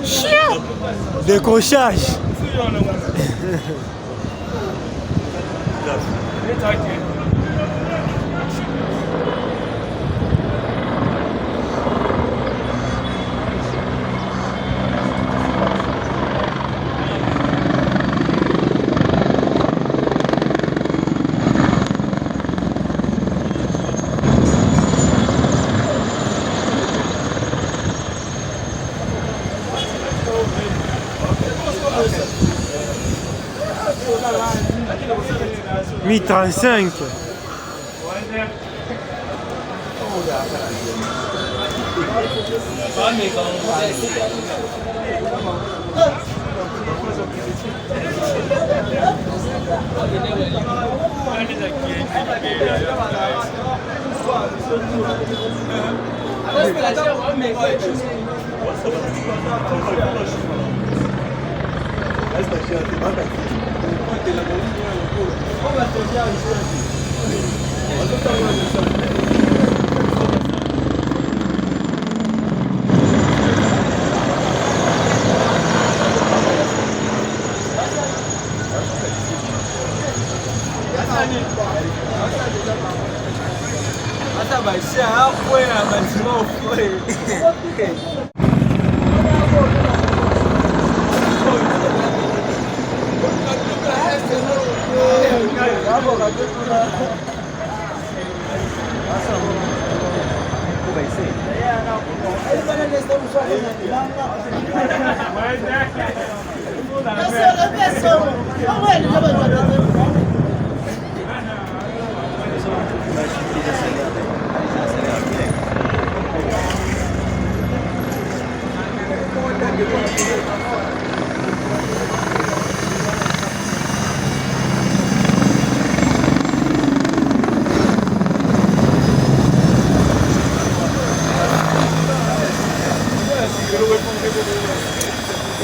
Chien. Décrochage. Mi 35.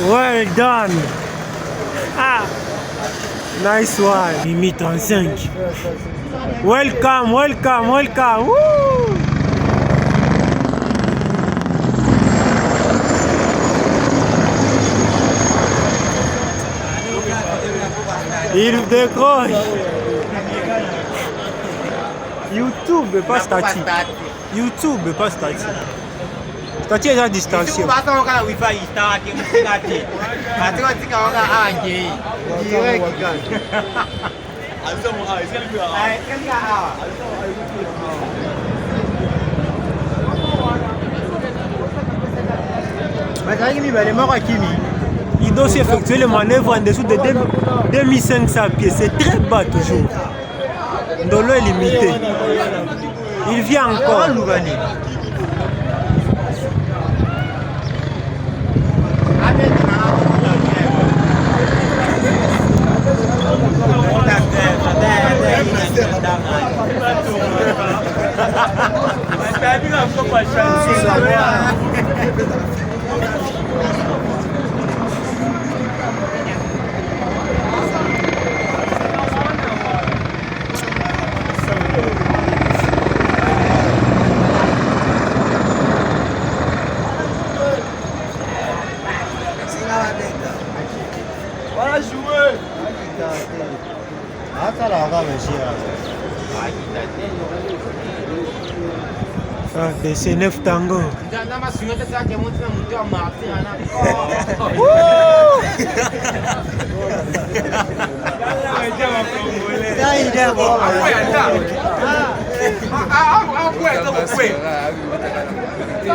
Well done. Ah, nice one. Mimi 35. Welcome, welcome, welcome. Woo! Il décroche. YouTube, pas statique. YouTube, pas statique. Statique est à distance. Il doit s'effectuer les manœuvres en dessous de 2500 pieds. C'est très bas toujours. Ndolo est limité. Il vient encore. Voilà jouer. Ah, c'est 9 tango.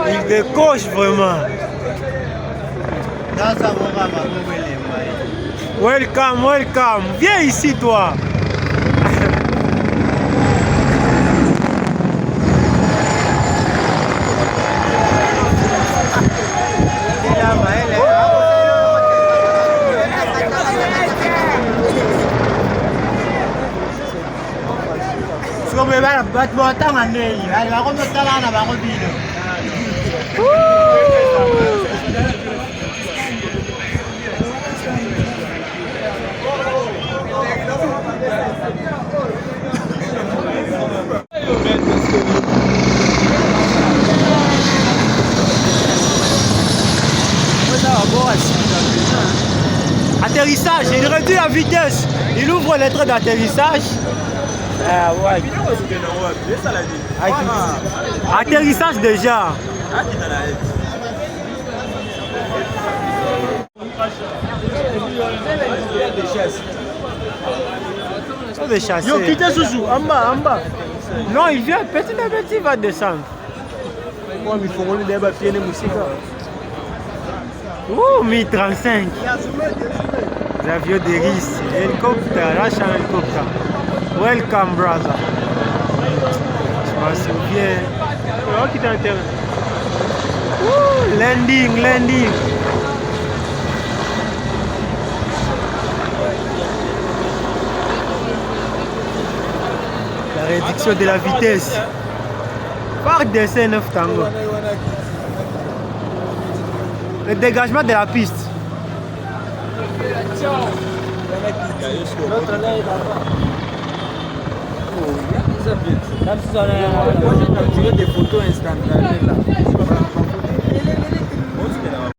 Il décoche vraiment. Welcome, welcome. Viens ici, toi. Il réduit la vitesse. Il ouvre les trains d'atterrissage. Ah ouais. Atterrissage déjà. Yo, quittez Sousou, en bas, en bas. Non, il vient petit à petit, il va descendre. Moi, il faut qu'on ait des papiers de musique. Ouh, 1035. Les avions de risque. Hélicoptère, lâche un hélicoptère. Welcome, brother. Je m'en souviens. Oh, qui t'a intéressé? Ouh, landing, landing. La réduction de la vitesse. Par dessin 9 tango. Le dégagement de la piste. Moi, j'ai capturé des photos instantanées là.